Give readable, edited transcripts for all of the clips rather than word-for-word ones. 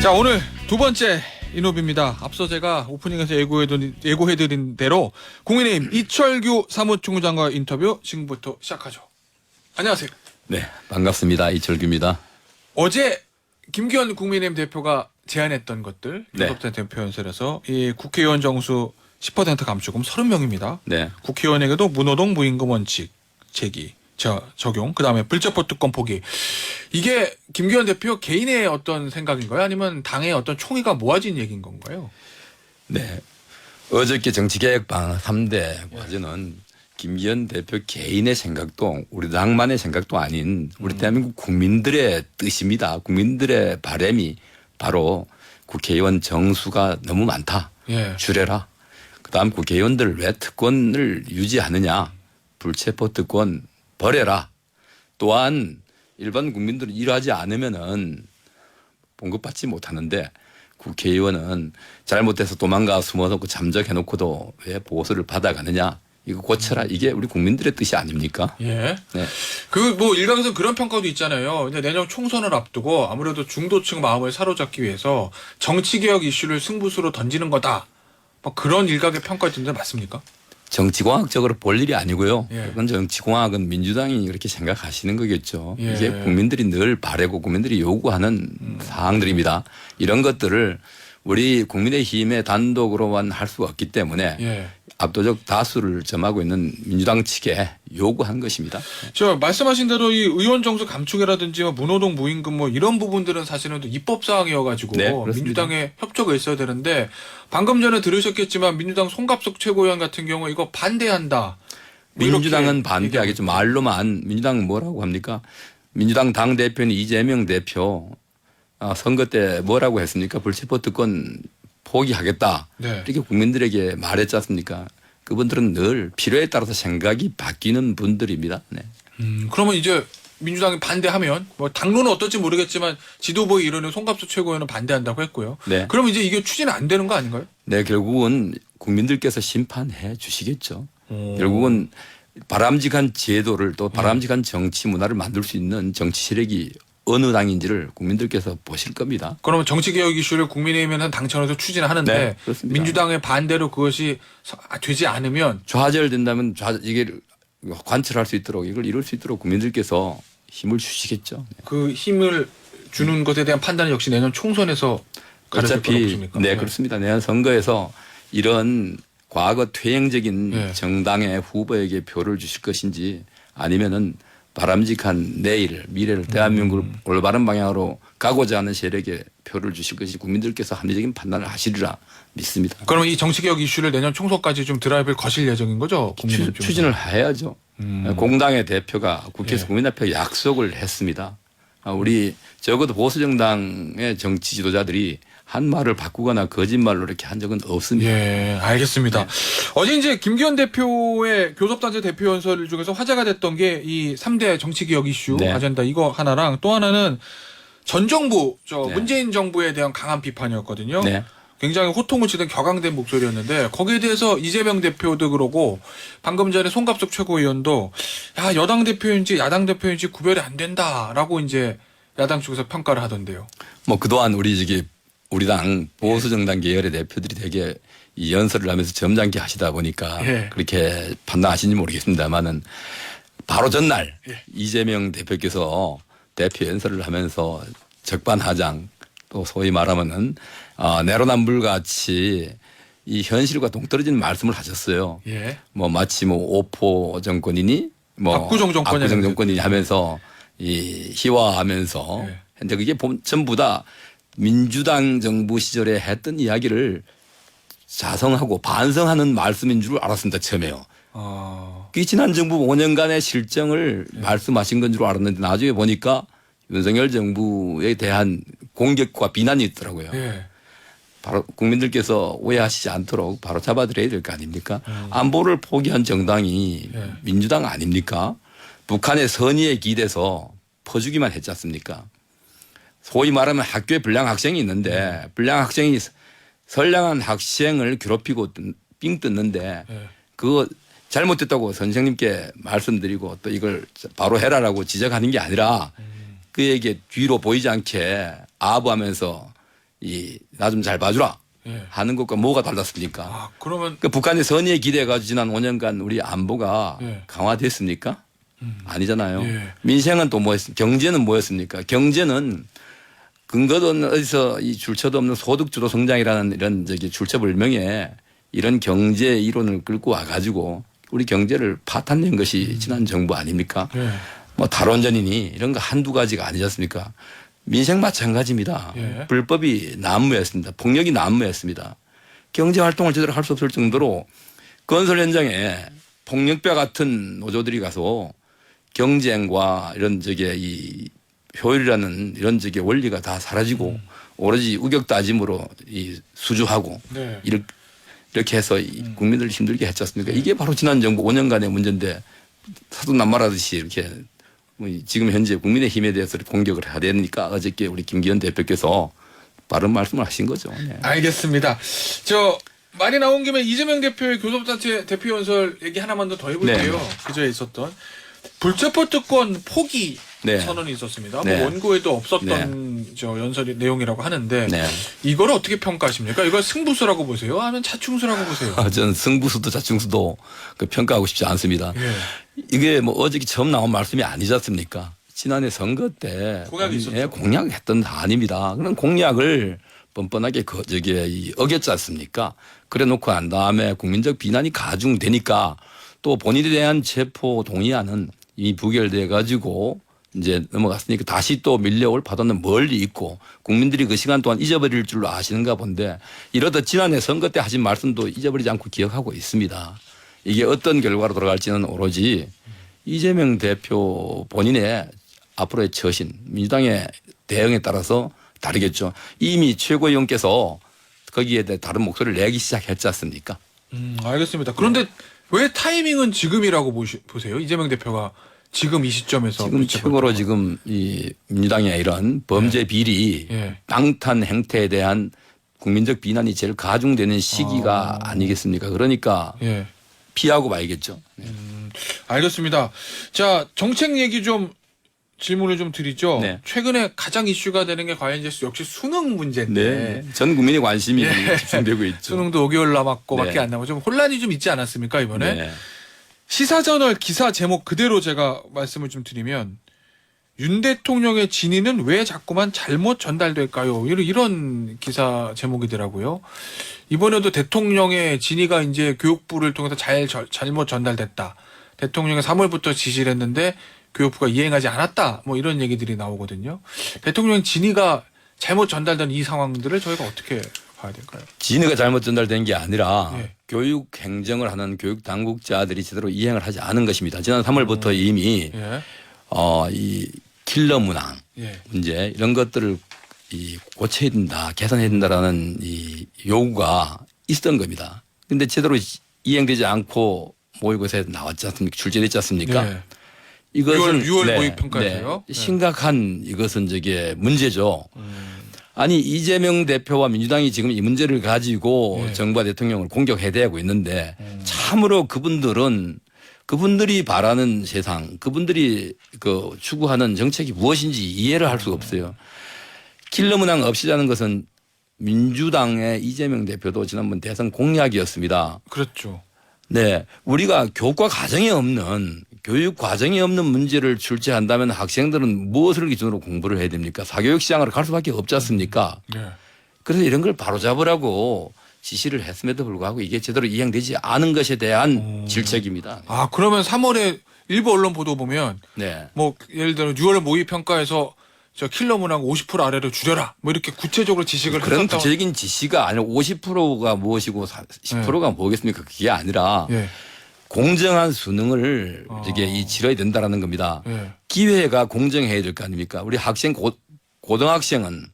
자, 오늘 두 번째 인호비입니다. 앞서 제가 오프닝에서 예고해드린 대로 국민의힘 이철규 사무총장과 인터뷰 지금부터 시작하죠. 안녕하세요. 네, 반갑습니다. 이철규입니다. 어제 김기현 국민의힘 대표가 제안했던 것들, 네. 교섭단 대표 연설에서 이 국회의원 정수 10% 감축금 30명입니다. 네, 국회의원에게도 무노동 무임금 원칙 적용, 그다음에 불체포 특권 포기. 이게 김기현 대표 개인의 어떤 생각인가요? 아니면 당의 어떤 총의가 모아진 얘기인 건가요? 네. 어저께 정치개혁방 3대 과제는 김기현 대표 개인의 생각도 우리 당만의 생각도 아닌 우리 대한민국 국민들의 뜻입니다. 국민들의 바람이 바로 국회의원 정수가 너무 많다. 예. 줄여라. 그다음 국회의원들 왜 특권을 유지하느냐. 불체포 특권 버려라. 또한 일반 국민들은 일하지 않으면은 봉급받지 못하는데 국회의원은 잘못해서 도망가 숨어서 잠적해놓고도 왜 보수를 받아가느냐. 이거 고쳐라. 이게 우리 국민들의 뜻이 아닙니까? 예. 네. 일각에서 그런 평가도 있잖아요. 근데 내년 총선을 앞두고 아무래도 중도층 마음을 사로잡기 위해서 정치개혁 이슈를 승부수로 던지는 거다. 뭐 그런 일각의 평가 있던데 맞습니까? 정치공학적으로 볼 일이 아니고요. 예. 그건 정치공학은 민주당이 그렇게 생각하시는 거겠죠. 예. 이게 국민들이 늘 바라고 국민들이 요구하는 사항들입니다. 이런 것들을 우리 국민의힘의 단독으로만 할 수가 없기 때문에 예. 압도적 다수를 점하고 있는 민주당 측에 요구한 것입니다. 저 말씀하신 대로 이 의원 정수 감축이라든지 뭐 무노동 무임금 뭐 이런 부분들은 사실은 또 입법 사항이어가지고 네, 그렇습니다. 민주당의 협조가 있어야 되는데 방금 전에 들으셨겠지만 민주당 송갑석 최고위원 같은 경우 이거 반대한다. 뭐 민주당은 이렇게 반대하겠죠. 말로만. 민주당은 뭐라고 합니까? 민주당 당 대표는 이재명 대표 선거 때 뭐라고 했습니까? 불체포 특권 포기하겠다. 네. 이렇게 국민들에게 말했지 않습니까? 그분들은 늘 필요에 따라서 생각이 바뀌는 분들입니다. 네. 그러면 이제 민주당이 반대하면 뭐 당론은 어떨지 모르겠지만 지도부의 일원은 송갑석 최고위원은 반대한다고 했고요. 네. 그러면 이제 이게 추진은 안 되는 거 아닌가요? 네, 결국은 국민들께서 심판해 주시겠죠. 결국은 바람직한 제도를 또 바람직한 정치 문화를 만들 수 있는 정치 세력이 어느 당인지를 국민들께서 보실 겁니다. 그러면 정치개혁 이슈를 국민의힘에는 당청에서 추진하는데 네, 그렇습니다. 민주당의 반대로 그것이 되지 않으면 좌절된다면 이게 관철할 수 있도록 이걸 이룰 수 있도록 국민들께서 힘을 주시겠죠. 그 힘을 주는 것에 대한 판단은 역시 내년 총선에서 가려질 거라고 어차피 보십니까? 네, 그렇습니다. 내년 선거에서 이런 과거 퇴행적인 네. 정당의 후보에게 표를 주실 것인지 아니면은 바람직한 미래를 대한민국을 올바른 방향으로 가고자 하는 세력에 표를 주실 것이 국민들께서 합리적인 판단을 하시리라 믿습니다. 그러면 이 정치개혁 이슈를 내년 총선까지 좀 드라이브를 거실 예정인 거죠? 국민의힘 쪽에서? 추진을 해야죠. 공당의 대표가 국회에서 예. 국민 앞에 약속을 했습니다. 우리 적어도 보수정당의 정치 지도자들이 한 말을 바꾸거나 거짓말로 이렇게 한 적은 없습니다. 예, 알겠습니다. 네. 어제 이제 김기현 대표의 교섭단체 대표 연설 중에서 화제가 됐던 게 이 3대 정치개혁 이슈 네. 아젠다 이거 하나랑 또 하나는 전 정부, 네. 문재인 정부에 대한 강한 비판이었거든요. 네. 굉장히 호통을 치던 격앙된 목소리였는데 거기에 대해서 이재명 대표도 그러고 방금 전에 송갑석 최고위원도 야, 여당 대표인지 야당 대표인지 구별이 안 된다라고 이제 야당 쪽에서 평가를 하던데요. 뭐 그동안 우리 당 보수정당 계열의 대표들이 되게 이 연설을 하면서 점잖게 하시다 보니까 예. 그렇게 판단하시는지 모르겠습니다만은 바로 전날 예. 이재명 대표께서 대표 연설을 하면서 적반하장 또 소위 말하면은 내로남불같이 이 현실과 동떨어지는 말씀을 하셨어요. 예. 뭐 마치 오포 정권이니 압구정 정권이니 하면서 이 희화하면서 예. 현재 그게 전부 다 민주당 정부 시절에 했던 이야기를 자성하고 반성하는 말씀인 줄 알았습니다. 처음에요. 이 지난 정부 5년간의 실정을 말씀하신 건 줄 알았는데 나중에 보니까 윤석열 정부에 대한 공격과 비난이 있더라고요. 예. 바로 국민들께서 오해하시지 않도록 바로 잡아드려야 될 거 아닙니까? 안보를 포기한 정당이 예. 민주당 아닙니까? 북한의 선의에 기대서 퍼주기만 했지 않습니까? 소위 말하면 학교에 불량 학생이 있는데 불량 학생이 선량한 학생을 괴롭히고 삥 뜯는데 예. 그거 잘못됐다고 선생님께 말씀드리고 또 이걸 바로 해라라고 지적하는 게 아니라 그에게 뒤로 보이지 않게 아부하면서 나 좀 잘 봐주라 예. 하는 것과 뭐가 달랐습니까? 아, 그러면 그 북한의 선의에 기대가지고 지난 5년간 우리 안보가 예. 강화됐습니까? 아니잖아요. 예. 민생은 또 뭐였습니까? 경제는 뭐였습니까? 경제는 근거도 없는 어디서 이 줄쳐도 없는 소득주도 성장이라는 이런 출처불명의 이런 경제 이론을 끌고 와가지고 우리 경제를 파탄낸 것이 지난 정부 아닙니까? 예. 뭐 탈원전이니 이런 거 한두 가지가 아니지 않습니까? 민생 마찬가지입니다. 예. 불법이 난무였습니다. 폭력이 난무였습니다. 경제 활동을 제대로 할 수 없을 정도로 건설 현장에 폭력배 같은 노조들이 가서 경쟁과 이런 이 효율이라는 이런 원리가 다 사라지고 오로지 우격 따짐으로 수주하고 네. 이렇게 해서 국민들을 힘들게 했지 않습니까? 이게 바로 지난 정부 5년간의 문제인데 사돈난말하듯이 이렇게 지금 현재 국민의힘에 대해서 공격을 해야 되니까 어저께 우리 김기현 대표께서 바른 말씀을 하신 거죠. 네. 알겠습니다. 말이 나온 김에 이재명 대표의 교섭단체 대표연설 얘기 하나만 더 해볼게요. 네. 그저에 있었던 불체포 특권 포기 네. 선언이 있었습니다. 네. 뭐 원고에도 없었던 연설의 내용이라고 하는데 네. 이걸 어떻게 평가하십니까? 이걸 승부수라고 보세요? 아니면 차충수라고 보세요? 저는 승부수도 자충수도 평가하고 싶지 않습니다. 예. 이게 뭐 어저께 처음 나온 말씀이 아니지 않습니까? 지난해 선거 때 공약이 있었죠. 공약했던 사안입니다. 그런 공약을 뻔뻔하게 어겼지 않습니까? 그래 놓고 난 다음에 국민적 비난이 가중되니까 또 본인에 대한 체포 동의안은 이미 부결돼 가지고 이제 넘어갔으니까 다시 또 밀려올 파도는 멀리 있고 국민들이 그 시간 동안 잊어버릴 줄로 아시는가 본데 이러다 지난해 선거 때 하신 말씀도 잊어버리지 않고 기억하고 있습니다. 이게 어떤 결과로 돌아갈지는 오로지 이재명 대표 본인의 앞으로의 처신, 민주당의 대응에 따라서 다르겠죠. 이미 최고위원께서 거기에 대해 다른 목소리를 내기 시작했지 않습니까? 알겠습니다. 그런데 왜 타이밍은 지금이라고 보세요? 이재명 대표가 지금 이 시점에서 지금 최고로 지금 이 민주당의 이런 범죄 비리, 예. 방탄 행태에 대한 국민적 비난이 제일 가중되는 시기가 아니겠습니까? 그러니까 예. 피하고 봐야겠죠. 네. 알겠습니다. 자, 정책 얘기 좀 질문을 좀 드리죠. 네. 최근에 가장 이슈가 되는 게 과연 이제 역시 수능 문제인데 네. 전 국민의 관심이 예. 집중되고 있죠. 수능도 5개월 남았고 네. 밖에 안 남고 좀 혼란이 좀 있지 않았습니까 이번에? 네. 시사저널 기사 제목 그대로 제가 말씀을 좀 드리면 윤 대통령의 진위는 왜 자꾸만 잘못 전달될까요? 이런 기사 제목이더라고요. 이번에도 대통령의 진위가 이제 교육부를 통해서 잘못 전달됐다. 대통령이 3월부터 지시를 했는데 교육부가 이행하지 않았다. 뭐 이런 얘기들이 나오거든요. 대통령 진위가 잘못 전달된 이 상황들을 저희가 어떻게 봐야 될까요? 진위가 잘못 전달된 게 아니라 예. 교육 행정을 하는 교육 당국자들이 제대로 이행을 하지 않은 것입니다. 지난 3월부터 이미 예. 이 킬러 문항 예. 문제 이런 것들을 고쳐야 된다, 개선해야 된다라는 이 요구가 있었던 겁니다. 그런데 제대로 이행되지 않고 모의고사에 나왔지 않습니까? 출제됐지 않습니까? 예. 이것은 6월 모의 평가에서요? 네. 심각한 이것은 문제죠. 아니 이재명 대표와 민주당이 지금 이 문제를 가지고 네. 정부와 대통령을 공격해야 되고 있는데 참으로 그분들이 바라는 세상, 그분들이 추구하는 정책이 무엇인지 이해를 할 수가 없어요. 킬러 문항 없이라는 것은 민주당의 이재명 대표도 지난번 대선 공약이었습니다. 그렇죠. 네, 우리가 교육 과정이 없는 문제를 출제한다면 학생들은 무엇을 기준으로 공부를 해야 됩니까? 사교육 시장으로 갈 수밖에 없지 않습니까? 네. 그래서 이런 걸 바로잡으라고 지시를 했음에도 불구하고 이게 제대로 이행되지 않은 것에 대한 질책입니다. 아, 그러면 3월에 일부 언론 보도 보면 네. 뭐 예를 들어 6월 모의 평가에서 저 킬러 문항 50% 아래로 줄여라. 뭐 이렇게 구체적으로 지식을 그런 했었다. 구체적인 지시가 아니라 50%가 무엇이고 10%가 뭐겠습니까? 그게 아니라 예. 공정한 수능을 치러야 된다라는 겁니다. 예. 기회가 공정해야 될 거 아닙니까? 우리 고등학생은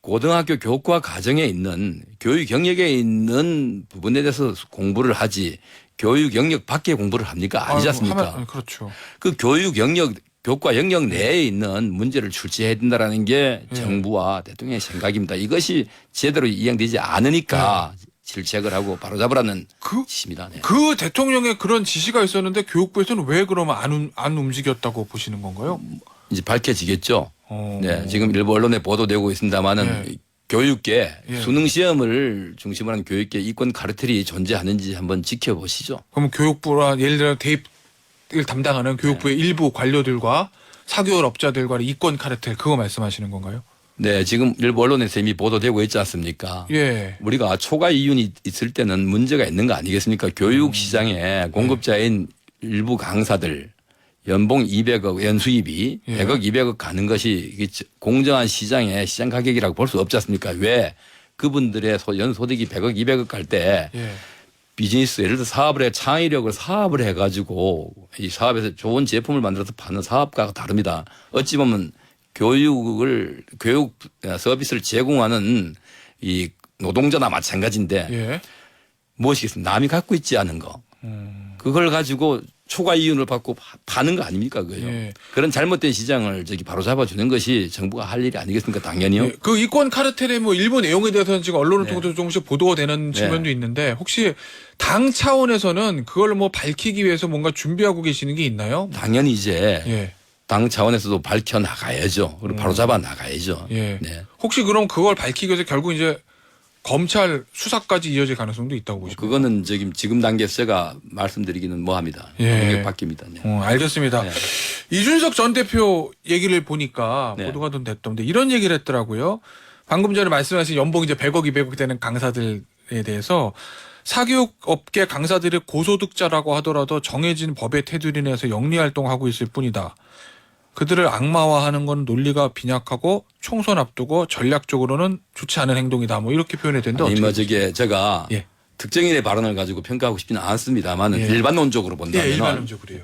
고등학교 교과 과정에 있는 교육 영역에 있는 부분에 대해서 공부를 하지 교육 영역 밖에 공부를 합니까? 아니지 않습니까? 그렇죠. 그 교과 영역 내에 있는 문제를 출제해야 된다라는 게 정부와 대통령의 생각입니다. 이것이 제대로 이행되지 않으니까 질책을 하고 바로잡으라는 지시입니다. 네. 그 대통령의 그런 지시가 있었는데 교육부에서는 왜 그러면 안 움직였다고 보시는 건가요? 이제 밝혀지겠죠. 네, 지금 일부 언론에 보도되고 있습니다만은 교육계 예. 수능 시험을 중심으로 한 교육계 이권 카르텔이 존재하는지 한번 지켜보시죠. 그럼 교육부와 예를 들어 대입을 담당하는 교육부의 일부 관료들과 사교육 업자들과의 이권 카르텔 그거 말씀하시는 건가요? 네, 지금 일부 언론에서 이미 보도되고 있지 않습니까? 예. 우리가 초과 이윤이 있을 때는 문제가 있는 거 아니겠습니까? 교육 시장에 공급자인 일부 강사들 연봉 200억 연수입이 예. 100억 200억 가는 것이 이게 공정한 시장의 시장 가격이라고 볼 수 없지 않습니까? 왜 그분들의 연소득이 100억 200억 갈 때 예. 비즈니스 예를 들어 사업을 해 창의력을 사업을 해가지고 이 사업에서 좋은 제품을 만들어서 파는 사업가가 다릅니다. 어찌 보면 교육 서비스를 제공하는 이 노동자나 마찬가지인데 예. 무엇이겠습니까? 남이 갖고 있지 않은 거. 그걸 가지고 초과 이윤을 받고 파는 거 아닙니까? 그요. 예. 그런 잘못된 시장을 바로 잡아주는 것이 정부가 할 일이 아니겠습니까? 당연히요. 예. 그 이권 카르텔의 뭐 일부 내용에 대해서는 지금 언론을 네. 통해서 조금씩 보도가 되는 측면도 있는데 혹시 당 차원에서는 그걸 뭐 밝히기 위해서 뭔가 준비하고 계시는 게 있나요? 당연히 이제 예. 당 차원에서도 밝혀 나가야죠. 그리고 바로 잡아 나가야죠. 예. 네. 혹시 그럼 그걸 밝히기 위해서 결국 이제 검찰 수사까지 이어질 가능성도 있다고 보십니까? 그거는 지금 단계에서 제가 말씀드리기는 뭐합니다. 예. 바뀝니다. 네. 알겠습니다. 네. 이준석 전 대표 얘기를 보니까 네. 보도가 좀 됐던데 이런 얘기를 했더라고요. 방금 전에 말씀하신 연봉 이제 100억, 200억 되는 강사들에 대해서 사교육 업계 강사들이 고소득자라고 하더라도 정해진 법의 테두리 내에서 영리 활동하고 있을 뿐이다. 그들을 악마화하는 건 논리가 빈약하고 총선 앞두고 전략적으로는 좋지 않은 행동이다. 뭐 이렇게 표현이 되는데 아니, 어떻게 제가 예. 특정인의 발언을 가지고 평가하고 싶지는 않습니다만 예. 일반론적으로 본다면 일반론적으로요.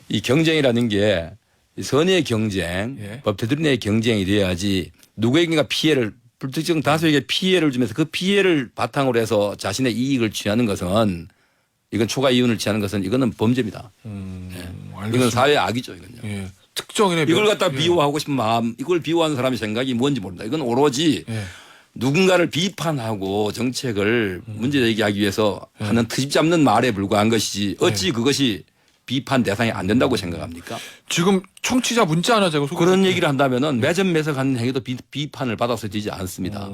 이 경쟁이라는 게 선의 경쟁, 예. 법 테두리 내의 경쟁이 돼야지 누구에게가 피해를 불특정 다수에게 피해를 주면서 그 피해를 바탕으로 해서 자신의 이익을 취하는 것은 이건 초과 이윤을 취하는 것은 이거는 범죄입니다. 이건 알겠습니다. 사회 악이죠. 이건요. 예. 특정인의 이걸 갖다 예. 비호하고 싶은 마음, 이걸 비호하는 사람의 생각이 뭔지 모른다. 이건 오로지 예. 누군가를 비판하고 정책을 문제 제기하기 위해서 하는 트집 잡는 말에 불과한 것이지 어찌 그것이 비판 대상이 안 된다고 생각합니까? 지금 청취자 문자 하나 제가 소개. 그런 얘기를 한다면은 매점 매석하는 행위도 비판을 받아서 되지 않습니다.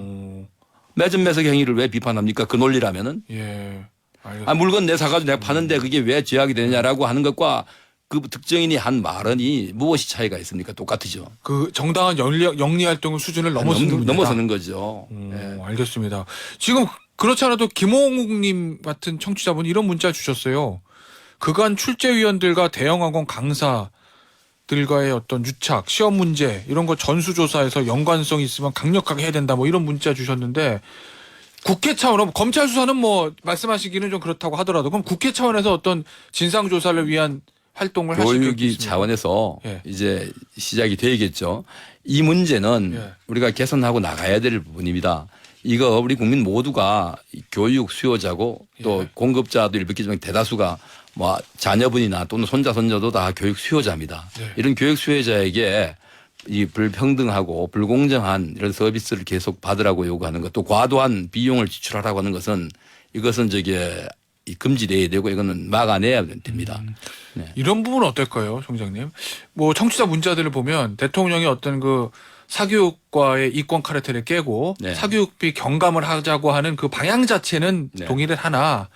매점 매석 행위를 왜 비판합니까? 그 논리라면은 예. 알겠습니다. 아, 물건 내 사가지고 내가 파는데 그게 왜 죄악이 되느냐라고 하는 것과 그 특정인이 한 말은이 무엇이 차이가 있습니까? 똑같으죠. 그 정당한 영리 활동의 수준을 넘어서는 거죠. 네. 알겠습니다. 지금 그렇지 않아도 김홍욱님 같은 청취자분이 이런 문자 주셨어요. 그간 출제위원들과 대형학원 강사들과의 어떤 유착, 시험 문제 이런 거 전수조사에서 연관성 있으면 강력하게 해야 된다. 뭐 이런 문자 주셨는데 국회 차원으로 검찰 수사는 뭐 말씀하시기는 좀 그렇다고 하더라도 그럼 국회 차원에서 어떤 진상 조사를 위한 활동을 교육이 하시겠습니까? 차원에서 예. 이제 시작이 되겠죠. 이 문제는 예. 우리가 개선하고 나가야 될 부분입니다. 이거 우리 국민 모두가 교육 수요자고 또 예. 공급자도 일부겠지만 대다수가 뭐 자녀분이나 또는 손자 손녀도 다 교육 수요자입니다. 네. 이런 교육 수요자에게 이 불평등하고 불공정한 이런 서비스를 계속 받으라고 요구하는 것, 또 과도한 비용을 지출하라고 하는 것은 이것은 이 금지돼야 되고 이거는 막아내야 됩니다. 네. 이런 부분은 어떨까요, 총장님? 뭐 청취자 문자들을 보면 대통령이 어떤 그 사교육과의 이권 카르텔을 깨고 네. 사교육비 경감을 하자고 하는 그 방향 자체는 네. 동의를 하나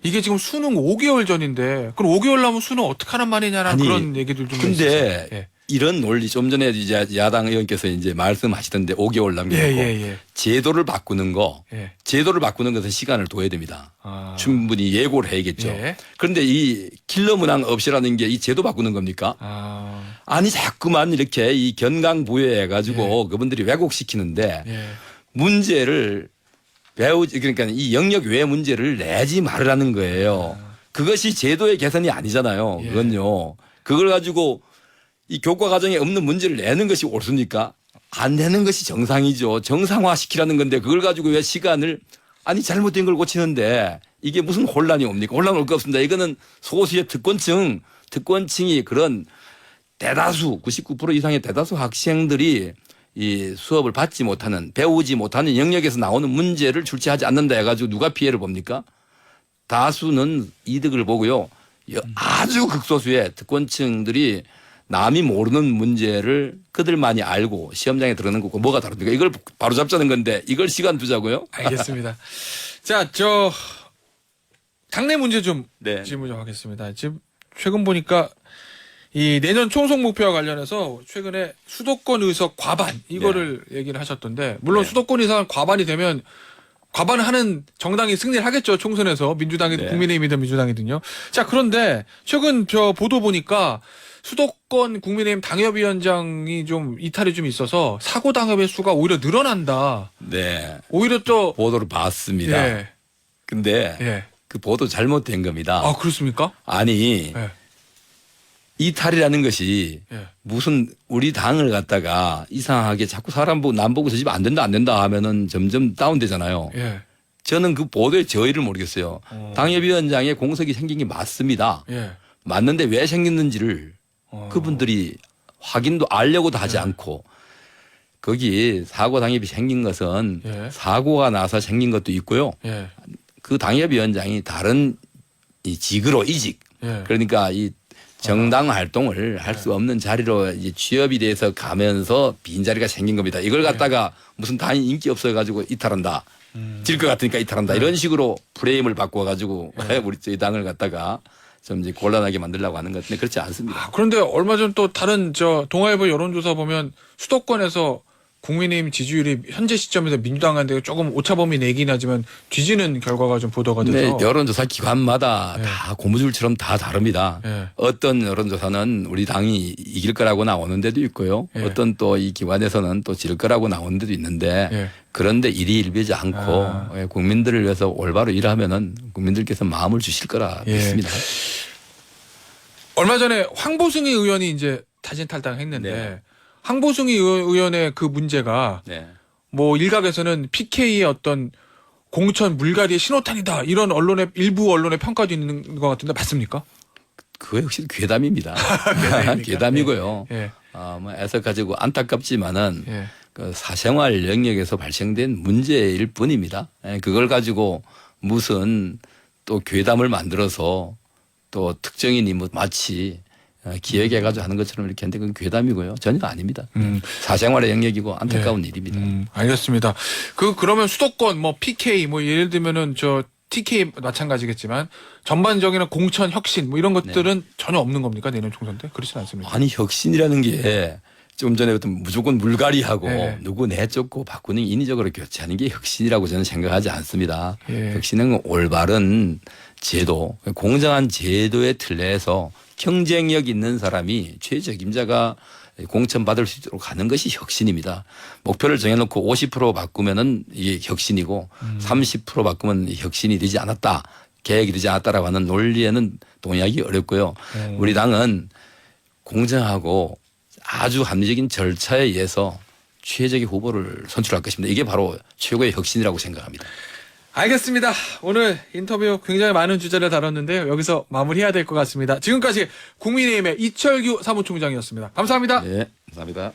이게 지금 수능 5개월 전인데 그럼 5개월 남은 수능 어떻게 하란 말이냐라는 아니, 그런 얘기들 좀 근데 있었어요. 예. 이런 논리 좀 전에 이제 야당 의원께서 이제 말씀하시던데 5개월 남기고 예. 제도를 바꾸는 거, 예. 제도를 바꾸는 것은 시간을 둬야 됩니다. 아. 충분히 예고를 해야겠죠. 예. 그런데 이 킬러 문항 없이라는 게 이 제도 바꾸는 겁니까? 아. 아니 자꾸만 이렇게 이 견강 부여해 가지고 그분들이 왜곡시키는데 예. 문제를 그러니까 이 영역 외 문제를 내지 말으라는 거예요. 그것이 제도의 개선이 아니잖아요. 예. 그건요. 그걸 가지고 이 교과 과정에 없는 문제를 내는 것이 옳습니까? 안 내는 것이 정상이죠. 정상화시키라는 건데 그걸 가지고 왜 시간을 아니 잘못된 걸 고치는데 이게 무슨 혼란이 옵니까? 혼란 올 거 없습니다. 이거는 소수의 특권층이 그런 대다수 99% 이상의 대다수 학생들이 이 수업을 받지 못하는 배우지 못하는 영역에서 나오는 문제를 출제하지 않는다 해가지고 누가 피해를 봅니까? 다수는 이득을 보고요. 아주 극소수의 특권층들이 남이 모르는 문제를 그들만이 알고 시험장에 들어가는 거고 뭐가 다릅니까? 이걸 바로 잡자는 건데 이걸 시간 두자고요? 알겠습니다. 자, 당내 문제 좀 네. 질문 좀 하겠습니다. 지금 최근 보니까 이 내년 총선 목표와 관련해서 최근에 수도권 의석 과반 이거를 얘기를 하셨던데 물론 네. 수도권 의석 과반이 되면 과반하는 정당이 승리를 하겠죠. 총선에서 민주당이든 네. 국민의힘이든 민주당이든요. 자, 그런데 최근 보도 보니까 수도권 국민의힘 당협위원장이 좀 이탈이 좀 있어서 사고 당협의 수가 오히려 늘어난다. 네. 오히려 또 보도를 봤습니다. 예. 근데 예. 그 보도 잘못된 겁니다. 아, 그렇습니까? 아니 예. 이탈이라는 것이 예. 무슨 우리 당을 갖다가 이상하게 자꾸 사람 보고 남 보고 저집 안 된다 하면은 점점 다운되잖아요. 예. 저는 그 보도의 저의를 모르겠어요. 당협위원장의 공석이 생긴 게 맞습니다. 예. 맞는데 왜 생겼는지를 어. 그분들이 확인도 알려고도 하지 않고 거기 사고 당협이 생긴 것은 예. 사고가 나서 생긴 것도 있고요. 예. 그 당협위원장이 다른 이 직으로 이직 예. 그러니까 이 정당 활동을 할 수 없는 자리로 이제 취업이 돼서 가면서 빈자리가 생긴 겁니다. 이걸 갖다가 무슨 당이 인기 없어가지고 이탈한다. 질 것 같으니까 이탈한다. 이런 식으로 프레임을 바꿔가지고 우리 저희 당을 갖다가 좀 이제 곤란하게 만들려고 하는 것 같은데 그렇지 않습니다. 아, 그런데 얼마 전 또 다른 동아일보 여론조사 보면 수도권에서 국민의힘 지지율이 현재 시점에서 민주당한테 조금 오차범위 내긴 하지만 뒤지는 결과가 좀 보도가 돼서. 네, 여론조사 기관마다 네. 다 고무줄처럼 다 다릅니다. 네. 어떤 여론조사는 우리 당이 이길 거라고 나오는 데도 있고요. 네. 어떤 또 이 기관에서는 또 질 거라고 나오는 데도 있는데 네. 그런데 일희일비하지 않고 예, 국민들을 위해서 올바로 일하면은 국민들께서 마음을 주실 거라 예. 믿습니다. 얼마 전에 황보승희 의원이 이제 타진 탈당했는데 네. 황보승희 의원의 그 문제가 네. 뭐 일각에서는 PK의 어떤 공천 물갈이의 신호탄이다 이런 일부 언론의 평가도 있는 것 같은데 맞습니까? 그거 역시 괴담입니다. 괴담입니까? 괴담이고요. 예. 뭐 애써 가지고 안타깝지만은 예. 그 사생활 영역에서 발생된 문제일 뿐입니다. 예, 그걸 가지고 무슨 또 괴담을 만들어서 또 특정인이 뭐 마치 기획해가지고 하는 것처럼 이렇게 하는데 그건 괴담이고요. 전혀 아닙니다. 사생활의 영역이고 안타까운 일입니다. 알겠습니다. 그러면 수도권 뭐 PK 뭐 예를 들면은 TK 마찬가지겠지만 전반적인 공천 혁신 뭐 이런 것들은 전혀 없는 겁니까 내년 총선 때? 그렇진 않습니까? 아니 혁신이라는 게 좀 전에 어떤 무조건 물갈이하고 네. 누구 내쫓고 바꾸는 인위적으로 교체하는 게 혁신이라고 저는 생각하지 않습니다. 예. 혁신은 올바른 제도, 공정한 제도의 틀 내에서 경쟁력 있는 사람이 최적임자가 공천받을 수 있도록 하는 것이 혁신입니다. 목표를 정해놓고 50% 바꾸면은 이게 혁신이고 30% 바꾸면 혁신이 되지 않았다. 계획이 되지 않았다라고 하는 논리에는 동의하기 어렵고요. 우리 당은 공정하고 아주 합리적인 절차에 의해서 최적의 후보를 선출할 것입니다. 이게 바로 최고의 혁신이라고 생각합니다. 알겠습니다. 오늘 인터뷰 굉장히 많은 주제를 다뤘는데요. 여기서 마무리해야 될 것 같습니다. 지금까지 국민의힘의 이철규 사무총장이었습니다. 감사합니다. 네, 감사합니다.